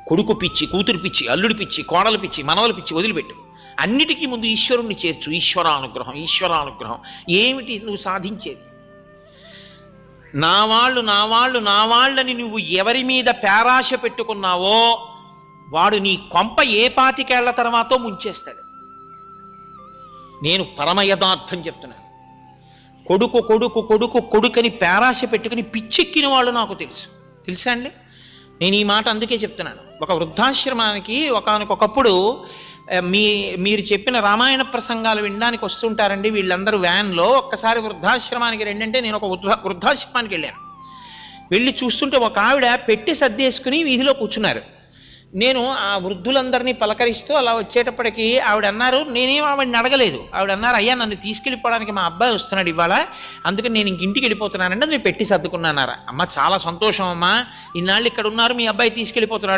కొడుకు పిచ్చి, కూతురు పిచ్చి, అల్లుడి పిచ్చి, కోడలు పిచ్చి, మనవల పిచ్చి వదిలిపెట్టు. అన్నిటికీ ముందు ఈశ్వరుణ్ణి చేర్చు. ఈశ్వరానుగ్రహం, ఈశ్వరానుగ్రహం. ఏమిటి నువ్వు సాధించేది? నా వాళ్ళు నా వాళ్ళు నా వాళ్ళని నువ్వు ఎవరి మీద పేరాశ పెట్టుకున్నావో వాడు నీ కొంప ఏ పాతికేళ్ల తర్వాతో ముంచేస్తాడు. నేను పరమ యథార్థం చెప్తున్నాను. కొడుకు కొడుకు కొడుకు కొడుకని పేరాశ పెట్టుకుని పిచ్చెక్కిన వాళ్ళు నాకు తెలుసా అండి? నేను ఈ మాట అందుకే చెప్తున్నాను. ఒక వృద్ధాశ్రమానికి ఒకనకొకప్పుడు మీరు చెప్పిన రామాయణ ప్రసంగాలు వినడానికి వస్తుంటారండి వీళ్ళందరూ వ్యాన్లో. ఒక్కసారి వృద్ధాశ్రమానికి రెండంటే నేను ఒక వృద్ధాశ్రమానికి వెళ్ళాను. వెళ్ళి చూస్తుంటే ఒక ఆవిడ పెట్టి సర్దేసుకుని వీధిలో కూర్చున్నారు. నేను ఆ వృద్ధులందరినీ పలకరిస్తూ అలా వచ్చేటప్పటికి ఆవిడ అన్నారు, నేనేం ఆవిడని అడగలేదు. ఆవిడ అన్నారు, అయ్యా నన్ను తీసుకెళ్ళిపోవడానికి మా అబ్బాయి వస్తున్నాడు ఇవాళ, అందుకని నేను ఇంటికి వెళ్ళిపోతున్నానండి, నేను పెట్టి సర్దుకున్నానారా. అమ్మ చాలా సంతోషం అమ్మా, ఇన్నాళ్ళు ఇక్కడ ఉన్నారు, మీ అబ్బాయి తీసుకెళ్ళిపోతున్నాడు.